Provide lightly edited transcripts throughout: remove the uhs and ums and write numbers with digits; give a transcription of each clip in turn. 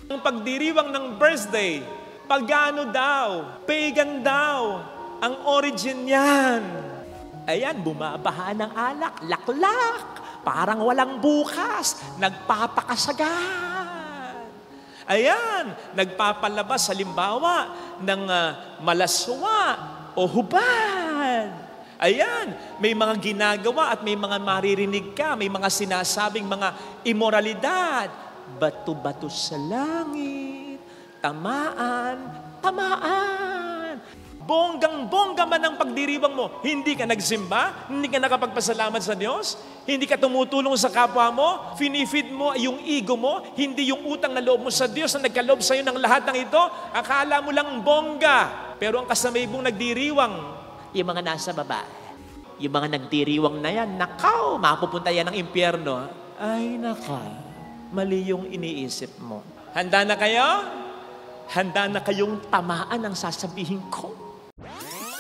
Ang pagdiriwang ng birthday, pagano daw, pagan daw, ang origin niyan. Ayan, bumabaha ng alak, laklak, parang walang bukas, nagpapakasagan. Ayan, nagpapalabas halimbawa ng malaswa o hubad. Ayan, may mga ginagawa at may mga maririnig ka, may mga sinasabing mga imoralidad. Bato-bato sa langit, tamaan, tamaan. Bonggang-bongga man ang pagdiriwang mo, hindi ka nagsimba, hindi ka nakapagpasalamat sa Diyos, hindi ka tumutulong sa kapwa mo, finifeed mo yung ego mo, hindi yung utang na loob mo sa Diyos na nagkaloob sa'yo ng lahat ng ito, akala mo lang bongga. Pero ang kasamay mong nagdiriwang, yung mga nasa baba, yung mga nagdiriwang na yan, nakaw, mapupunta yan ng impyerno. Ay, naka, mali yung iniisip mo. Handa na kayo? Handa na kayong tamaan ang sasabihin ko?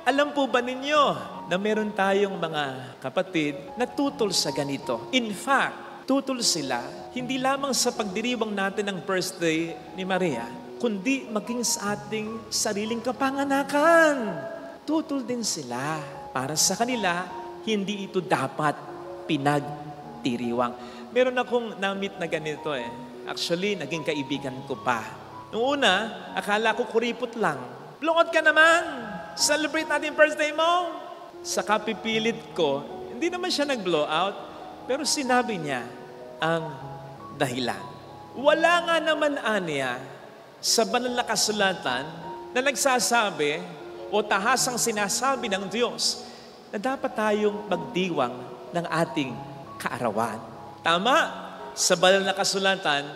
Alam po ba ninyo na meron tayong mga kapatid na tutol sa ganito? In fact, tutol sila hindi lamang sa pagdiriwang natin ng birthday ni Maria, kundi maging sa ating sariling kapanganakan. Tutol din sila. Para sa kanila, hindi ito dapat pinagdiriwang. Meron akong na-meet na ganito eh. Actually, naging kaibigan ko pa. Noong una, akala ko kuripot lang. Lungod ka naman. Celebrate natin birthday mo. Sa kapipilit ko, hindi naman siya nag-blow out, pero sinabi niya ang dahilan. Wala nga naman aniya sa banal na kasulatan na nagsasabi o tahasang sinasabi ng Diyos na dapat tayong magdiwang ng ating kaarawan. Tama, sa banal na kasulatan,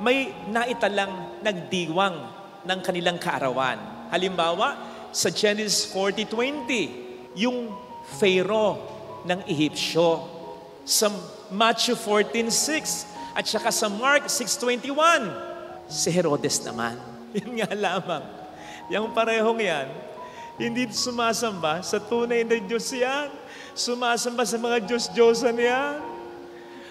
may naitalang nagdiwang ng kanilang kaarawan. Halimbawa, sa Genesis 40:20, yung Pharaoh ng Ehipsyo. Sa Matthew 14:6, at saka sa Mark 6:21, si Herodes naman. Yan nga lamang. Yung parehong yan, hindi sumasamba sa tunay na Diyos yan. Sumasamba sa mga Diyos-Diyosan yan.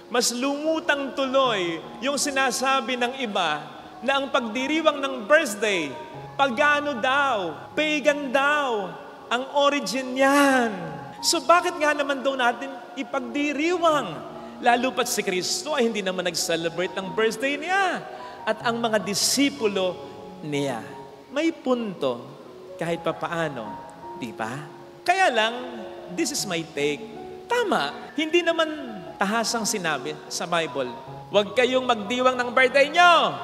Mas lumutang tuloy yung sinasabi ng iba na ang pagdiriwang ng birthday, pagano daw, pagan daw, ang origin yan. So bakit nga naman daw natin ipagdiriwang? Lalo pat si Kristo ay hindi naman nag-celebrate ng birthday niya. At ang mga disipulo niya. May punto kahit papaano, di ba? Kaya lang, this is my take. Tama, hindi naman tahasang sinabi sa Bible, huwag kayong magdiwang ng birthday nyo.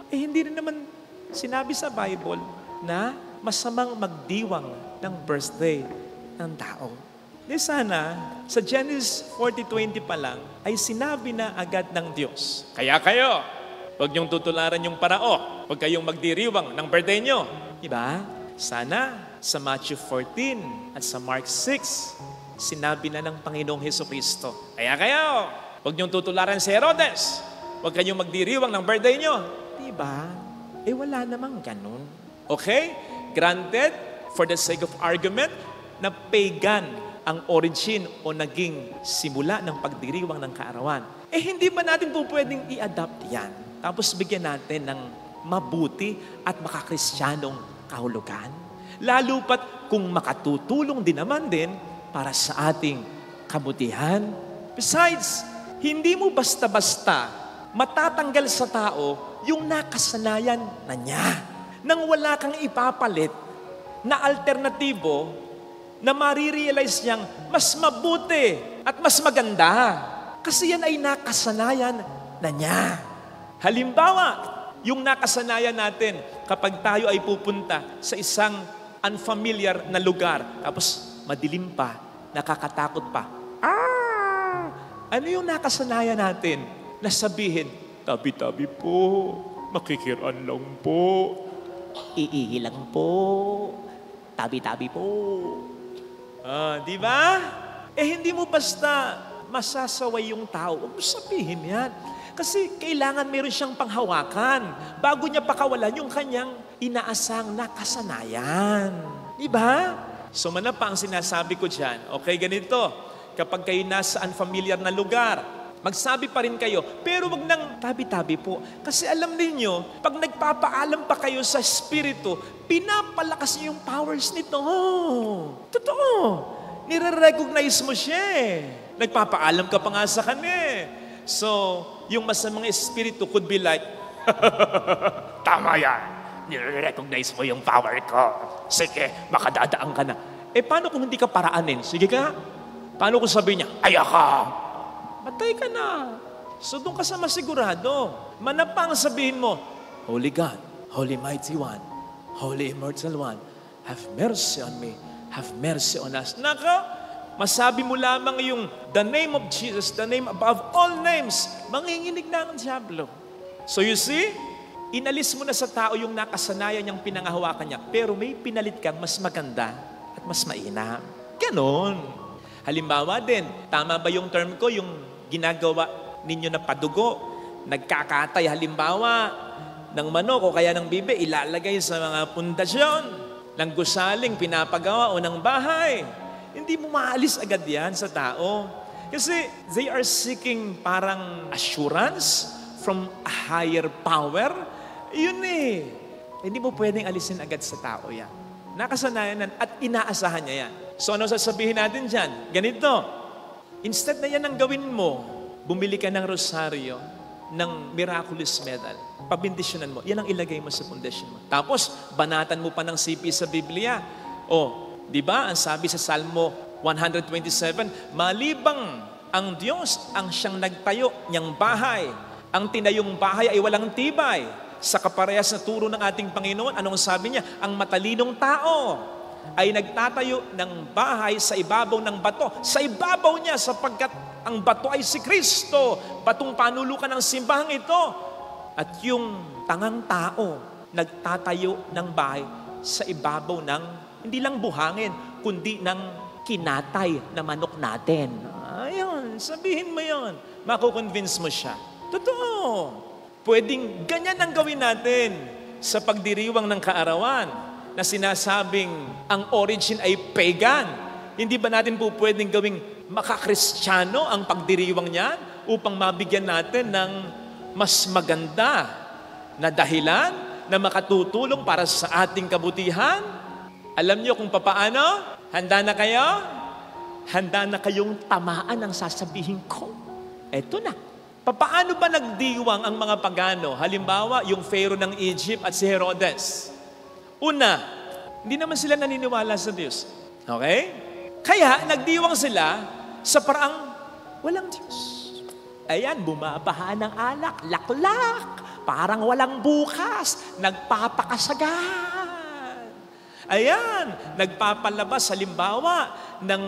Eh hindi rin naman sinabi sa Bible na masamang magdiwang ng birthday ng tao. Di sana, sa Genesis 40:20 pa lang, ay sinabi na agad ng Diyos, kaya kayo, huwag niyong tutularan yung parao, huwag kayong magdiriwang ng birthday nyo. Diba? Sana, sa Matthew 14 at sa Mark 6, sinabi na ng Panginoong Hesukristo, kaya kayo, huwag niyong tutularan si Herodes, huwag kayong magdiriwang ng birthday nyo. Diba? Eh wala namang ganun. Okay? Granted, for the sake of argument, na pagan ang origin o naging simula ng pagdiriwang ng kaarawan. Eh hindi ba natin po pwedeng i-adapt yan? Tapos bigyan natin ng mabuti at makakristyanong kahulugan? Lalo pat kung makatutulong din naman din para sa ating kabutihan. Besides, hindi mo basta-basta matatanggal sa tao yung nakasanayan na niya. Nang wala kang ipapalit na alternatibo na marirealize niyang mas mabuti at mas maganda. Kasi yan ay nakasanayan na niya. Halimbawa, yung nakasanayan natin kapag tayo ay pupunta sa isang unfamiliar na lugar, tapos madilim pa, nakakatakot pa. Ano yung nakasanayan natin na sabihin, tabi-tabi po, makikiran lang po, iihi lang po, tabi-tabi po. Di ba? Eh hindi mo basta masasaway yung tao. Huwag mo sabihin yan. Kasi kailangan meron siyang panghawakan bago niya pakawalan yung kanyang inaasang nakasanayan. Di ba? So manapa ang sinasabi ko dyan. Okay, ganito. Kapag kayo nasa unfamiliar na lugar, Magsabi pa rin kayo, pero wag nang tabi-tabi po. Kasi alam ninyo, pag nagpapaalam pa kayo sa Espiritu, pinapalakas niyo yung powers nito. Totoo. Nire-recognize mo siya eh. Nagpapaalam ka pa nga sa kanya eh. So, yung masamang espiritu could be like, tama yan. Nire-recognize mo yung power ko. Sige, makadadaan ka na. Paano kung hindi ka paraanin? Sige ka. Paano kung sabihin niya, ayaka? Patay ka na. So doon ka sa masigurado. Manapang sabihin mo, Holy God, Holy Mighty One, Holy Immortal One, have mercy on me, have mercy on us. Naka, masabi mo lamang yung the name of Jesus, the name above all names, manginginig na ang diablo. So you see, inalis mo na sa tao yung nakasanayan niyang pinangahawakan niya, pero may pinalit kang mas maganda at mas mainam. Ganon. Halimbawa din, tama ba yung term ko, yung ginagawa ninyo na padugo, nagkakatay halimbawa ng manok o kaya ng bibe, ilalagay sa mga pundasyon, ng gusaling pinapagawa o ng bahay. Hindi mo maalis agad yan sa tao. Kasi they are seeking parang assurance from a higher power. Yun eh. Hindi mo pwedeng alisin agad sa tao yan. Nakasanayan at inaasahan niya yan. So ano sasabihin natin dyan? Ganito. Instead na yan ang gawin mo, bumili ka ng rosaryo, ng miraculous medal. Pabindisyonan mo. Yan ang ilagay mo sa pundasyon mo. Tapos, banatan mo pa ng sipi sa Biblia. Di ba? Ang sabi sa Salmo 127, malibang ang Diyos ang siyang nagtayo niyang bahay. Ang tinayong bahay ay walang tibay. Sa kaparehas na turo ng ating Panginoon, anong sabi niya? Ang matalinong tao ay nagtatayo ng bahay sa ibabaw ng bato. Sa ibabaw niya sapagkat ang bato ay si Kristo. Batong panulukan ng simbahang ito. At yung tangang tao nagtatayo ng bahay sa ibabaw ng hindi lang buhangin, kundi ng kinatay na manok natin. Ayun, sabihin mo yun. Makukonvince mo siya. Totoo. Pwedeng ganyan ang gawin natin sa pagdiriwang ng kaarawan na sinasabing ang origin ay pagan. Hindi ba natin po pwedeng gawing makakristyano ang pagdiriwang niyan upang mabigyan natin ng mas maganda na dahilan na makatutulong para sa ating kabutihan? Alam niyo kung papaano? Handa na kayo? Handa na kayong tamaan ang sasabihin ko? Eto na. Papaano ba nagdiwang ang mga pagano? Halimbawa, yung Pharaoh ng Egypt at si Herodes. Una, hindi naman sila naniniwala sa Diyos. Okay? Kaya, nagdiwang sila sa paraang walang Diyos. Ayan, bumabaha ng alak, laklak, parang walang bukas, nagpapakasagan. Ayan, nagpapalabas halimbawa ng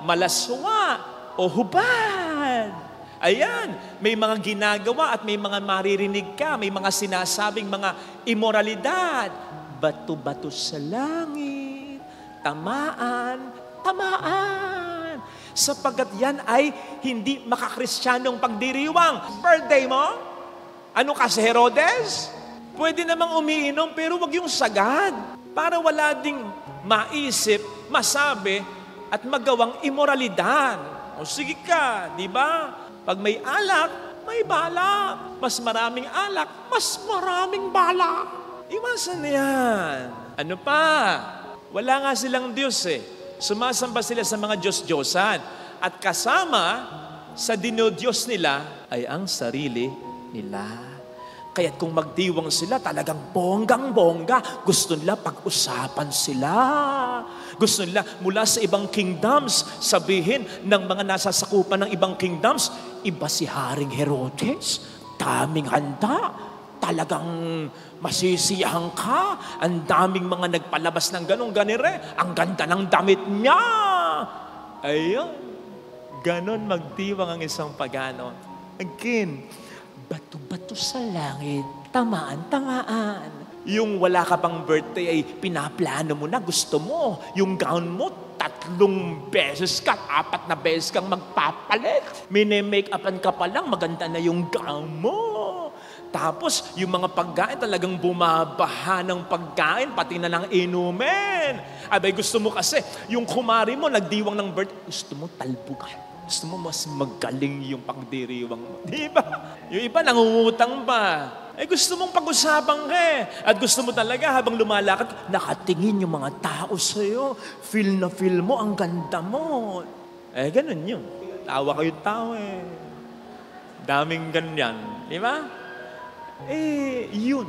malaswa o hubad. Ayan, may mga ginagawa at may mga maririnig ka, may mga sinasabing mga immoralidad. Bato-bato sa langit, tamaan, tamaan. Sapagkat yan ay hindi makakristiyanong pagdiriwang. Birthday mo? Ano ka si Herodes? Pwede namang umiinom pero wag yung sagad. Para wala ding maisip, masabi, at magawang immoralidad. O sige ka, di ba? Pag may alak, may balak. Mas maraming alak, mas maraming balak. Iwasan na yan. Ano pa? Wala nga silang Diyos eh. Sumasamba sila sa mga Diyos-Diyosan. At kasama sa dinodiyos nila ay ang sarili nila. Kaya't kung magdiwang sila, talagang bonggang-bongga. Gusto nila pag-usapan sila. Gusto nila mula sa ibang kingdoms, sabihin ng mga nasasakupan ng ibang kingdoms, iba si Haring Herodes, daming handa, talagang masisiyahan ka, ang daming mga nagpalabas ng ganire, ang ganda ng damit niya. Ayun, ganon magdiwang ang isang pagano. Again, bato-bato sa langit, tamaan-tamaan. Yung wala ka pang birthday ay pinaplano mo na, gusto mo. Yung gown mo, 3 beses ka, 4 na beses kang magpapalit. Mini-make-upan ka pa lang, maganda na yung gown mo. Tapos, yung mga pagkain talagang bumabaha ng pagkain, pati na ng inumin. Abay, gusto mo kasi, yung kumari mo, nagdiwang ng birthday, gusto mo talbugan. Gusto mo mas magaling yung pagdiriwang mo. Di ba? Yung iba nangungutang pa. Gusto mong pag-usapan ka eh. At gusto mo talaga habang lumalakad, nakatingin yung mga tao sa'yo. Feel na feel mo, ang ganda mo. Ganun yun. Tawa kayong tao eh. Daming ganyan. Di ba? Yun.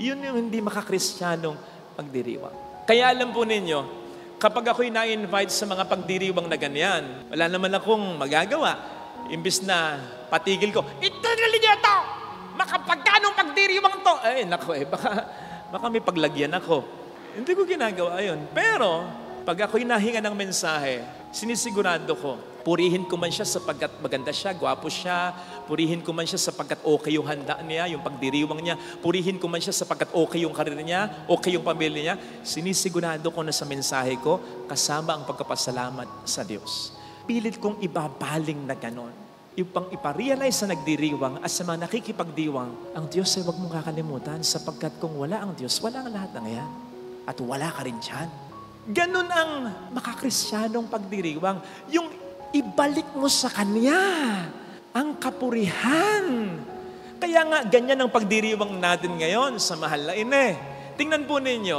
Yun yung hindi makakristiyanong pagdiriwang. Kaya alam po ninyo, kapag ako'y na-invite sa mga pagdiriwang na ganyan, wala naman akong magagawa. Imbis na patigil ko, ituloy niyo ito! Makapagkanong pagdiriwang to? Baka may paglagyan ako. Hindi ko ginagawa yun. Pero, pag ako'y nahinga ng mensahe, sinisigurado ko, purihin ko man siya sapagkat maganda siya, gwapo siya. Purihin ko man siya sapagkat okay yung handa niya, yung pagdiriwang niya. Purihin ko man siya sapagkat okay yung karir niya, okay yung pamilya niya. Sinisigurado ko na sa mensahe ko, kasama ang pagkapasalamat sa Diyos. Pilit kong ibabaling na ganon. Yung pang iparealize sa nagdiriwang at sa mga nakikipagdiwang, ang Diyos ay huwag mong kakalimutan sapagkat kung wala ang Diyos, wala ang lahat ng yan. At wala ka rin dyan. Ganon ang makakrisyanong pagdiriwang. Yung ibalik mo sa Kanya ang kapurihan. Kaya nga, ganyan ang pagdiriwang natin ngayon sa mahal na ina. Tingnan po ninyo,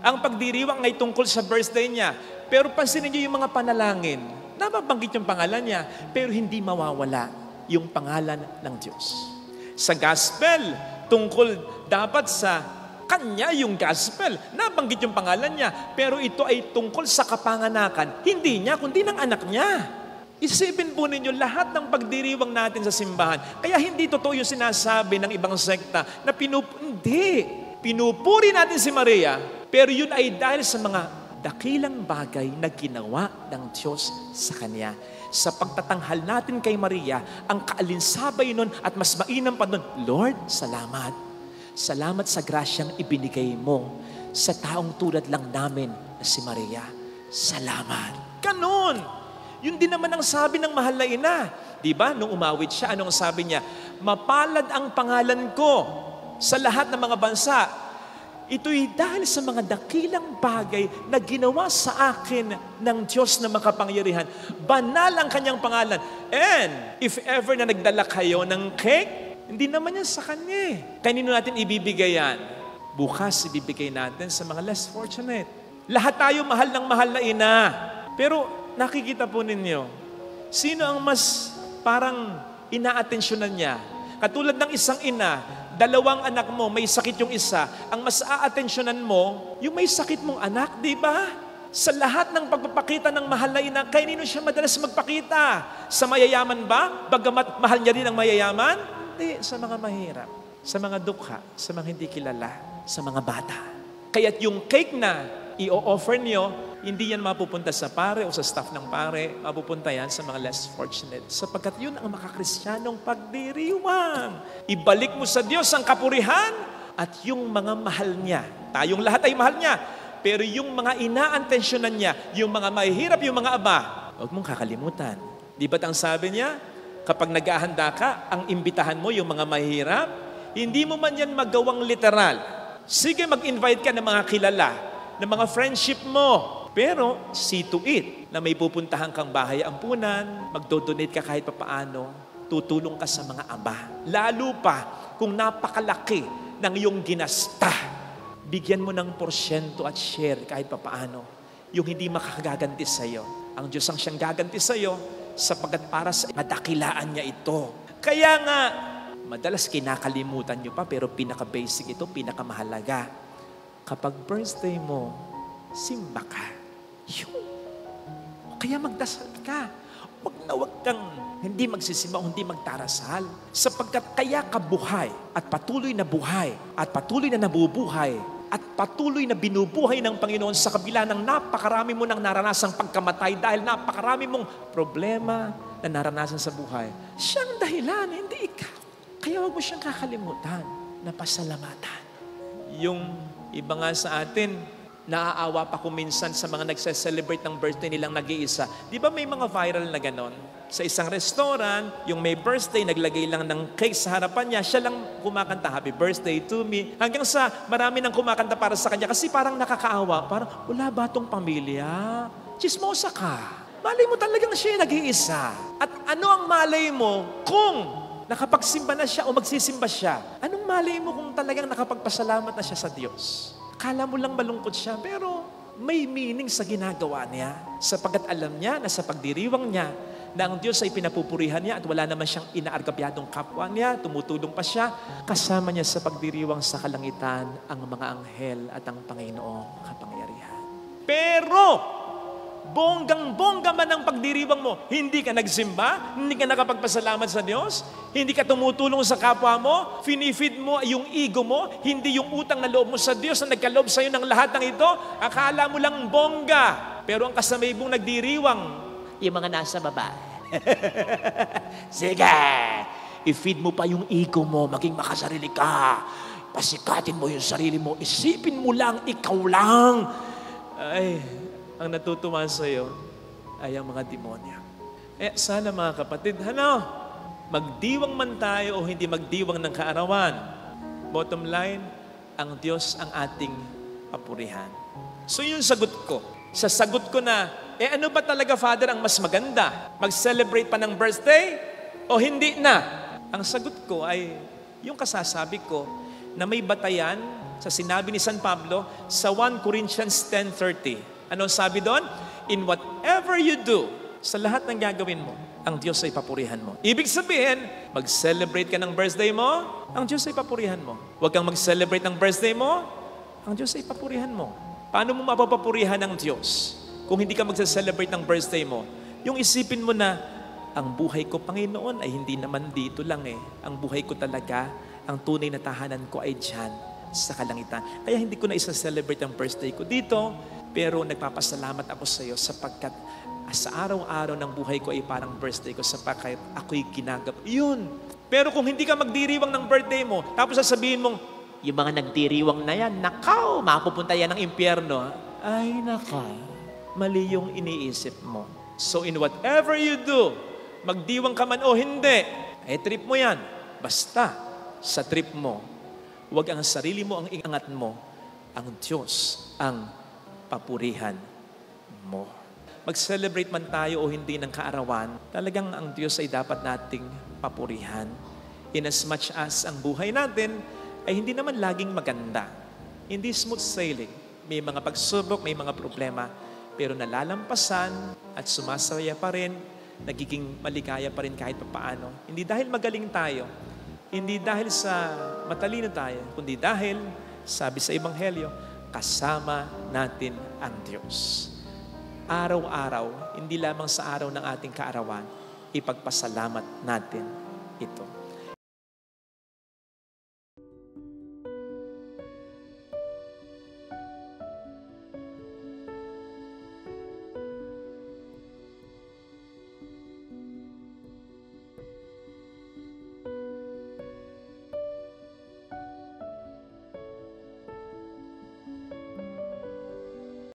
ang pagdiriwang ay tungkol sa birthday niya. Pero pansinin niyo yung mga panalangin. Nababanggit yung pangalan niya, pero hindi mawawala yung pangalan ng Diyos. Sa gospel, tungkol dapat sa Kanya yung gospel. Nabanggit yung pangalan niya, pero ito ay tungkol sa kapanganakan. Hindi niya, kundi ng anak niya. Isipin po ninyo lahat ng pagdiriwang natin sa simbahan. Kaya hindi totoo yung sinasabi ng ibang sekta na hindi. Pinupuri natin si Maria, pero yun ay dahil sa mga dakilang bagay na ginawa ng Diyos sa Kanya. Sa pagtatanghal natin kay Maria, ang kaalinsabay nun at mas mainam pa nun, Lord, salamat. Salamat sa grasyang ibinigay mo sa taong tulad lang namin na si Maria. Salamat. Ganon. Yun din naman ang sabi ng mahal na ina. Diba? Nung umawit siya, anong sabi niya? Mapalad ang pangalan ko sa lahat ng mga bansa. Ito'y dahil sa mga dakilang bagay na ginawa sa akin ng Diyos na makapangyarihan. Banal ang kanyang pangalan. And if ever na nagdala kayo ng cake, hindi naman yan sa Kanya. Kanino natin ibibigay yan? Bukas ibibigay natin sa mga less fortunate. Lahat tayo mahal ng mahal na ina. Pero nakikita po ninyo, sino ang mas parang inaatensyonan niya? Katulad ng isang ina, 2 anak mo, may sakit yung isa. Ang mas aatensyonan mo, yung may sakit mong anak, di ba? Sa lahat ng pagpapakita ng mahal na ina, kanino siya madalas magpakita? Sa mayayaman ba? Bagamat mahal niya din ang mayayaman? Hindi, sa mga mahirap, sa mga dukha, sa mga hindi kilala, sa mga bata. Kaya't yung cake na i-offer niyo, hindi yan mapupunta sa pare o sa staff ng pare, mapupunta yan sa mga less fortunate. Sapagkat yun ang makakrisyanong pagdiriwang. Ibalik mo sa Diyos ang kapurihan at yung mga mahal niya. Tayong lahat ay mahal niya. Pero yung mga inaantensyonan niya, yung mga mahihirap, yung mga aba, huwag mong kakalimutan. Di ba't ang sabi niya, kapag naghahanda ka, ang imbitahan mo yung mga mahihirap, hindi mo man yan magawang literal. Sige, mag-invite ka ng mga kilala, ng mga friendship mo. Pero see to it na may pupuntahan kang bahay ampunan, magdodonate ka kahit papaano, tutulong ka sa mga aba. Lalo pa kung napakalaki ng iyong ginasta, bigyan mo ng porsyento at share kahit papaano. Yung hindi makakaganti sa iyo. Ang Diyos ang siyang gaganti sa iyo sapagkat para sa madakilaan niya ito. Kaya nga, madalas kinakalimutan niyo pa pero pinaka-basic ito, pinaka-mahalaga. Kapag birthday mo, simba ka. Kaya magdasal ka. Huwag kang hindi magsisimba, hindi magdarasal. Sapagkat kaya ka buhay at patuloy na buhay at patuloy na nabubuhay at patuloy na binubuhay ng Panginoon sa kabila ng napakarami mo nang naranasang pagkamatay dahil napakarami mong problema na naranasan sa buhay. Siyang dahilan, hindi ikaw. Kaya huwag mo siyang kakalimutan na pasalamatan. Yung iba nga sa atin, naaawa pa ko minsan sa mga nagse-celebrate ng birthday nilang nag-iisa. Di ba may mga viral na ganon? Sa isang restaurant, yung may birthday, naglagay lang ng cake sa harapan niya, siya lang kumakanta, happy birthday to me. Hanggang sa marami nang kumakanta para sa kanya kasi parang nakakaawa. Parang, wala ba tong pamilya? Chismosa ka. Malay mo talagang siya yung nag-iisa. At ano ang malay mo kung nakapagsimba na siya o magsisimba siya? Anong malay mo kung talagang nakapagpasalamat na siya sa Diyos? Akala mo lang malungkot siya, pero may meaning sa ginagawa niya. Sapagkat alam niya na sa pagdiriwang niya, na ang Diyos ay pinapupurihan niya at wala naman siyang inaargabyadong kapwa niya, tumutulong pa siya. Kasama niya sa pagdiriwang sa kalangitan ang mga anghel at ang Panginoong kapangyarihan. Pero, bonggang-bongga man ang pagdiriwang mo, hindi ka nagsimba, hindi ka nakapagpasalamat sa Diyos, hindi ka tumutulong sa kapwa mo, finifeed mo yung ego mo, hindi yung utang na loob mo sa Diyos na nagkaloob sa'yo ng lahat ng ito, akala mo lang bongga. Pero ang kasamay mong nagdiriwang, yung mga nasa baba. Sige, i-feed mo pa yung ego mo, maging makasarili ka. Pasikatin mo yung sarili mo, isipin mo lang, ikaw lang. Ay, ang natutuwa sa'yo ay ang mga demonya. Sana mga kapatid, magdiwang man tayo o hindi magdiwang ng kaarawan. Bottom line, ang Diyos ang ating papurihan. So yung sagot ko, sa sagot ko na, ano ba talaga, Father, ang mas maganda? Mag-celebrate pa ng birthday o hindi na? Ang sagot ko ay yung kasasabi ko na may batayan sa sinabi ni San Pablo sa 1 Corinthians 10:30. Ano sabi doon? In whatever you do, sa lahat ng gagawin mo, ang Diyos ay papurihan mo. Ibig sabihin, mag-celebrate ka ng birthday mo, ang Diyos ay papurihan mo. Huwag kang mag-celebrate ng birthday mo, ang Diyos ay papurihan mo. Paano mo mapapapurihan ng Diyos kung hindi ka mag-celebrate ng birthday mo? Yung isipin mo na, ang buhay ko, Panginoon, ay hindi naman dito lang eh. Ang buhay ko talaga, ang tunay na tahanan ko ay dyan sa kalangitan. Kaya hindi ko na isa-celebrate ang birthday ko dito, pero nagpapasalamat ako sa iyo sapagkat sa araw-araw ng buhay ko ay parang birthday ko sapagkat ako'y ginagawa. Yun. Pero kung hindi ka magdiriwang ng birthday mo, tapos sasabihin mong, yung mga nagdiriwang na yan, nakaw, mapupunta yan ng impyerno. Ay, nakaw. Mali yung iniisip mo. So in whatever you do, magdiwang ka man o hindi, trip mo yan. Basta, sa trip mo, huwag ang sarili mo ang iangat mo, ang Diyos ang papurihan mo. Mag-celebrate man tayo o hindi ng kaarawan, talagang ang Diyos ay dapat nating papurihan. In as much as ang buhay natin ay hindi naman laging maganda. Hindi smooth sailing. May mga pagsubok, may mga problema, pero nalalampasan at sumasaya pa rin, nagiging maligaya pa rin kahit papaano. Hindi dahil magaling tayo, hindi dahil sa matalino tayo, kundi dahil, sabi sa Ebanghelyo, kasama natin ang Diyos. Araw-araw, hindi lamang sa araw ng ating kaarawan, ipagpasalamat natin ito.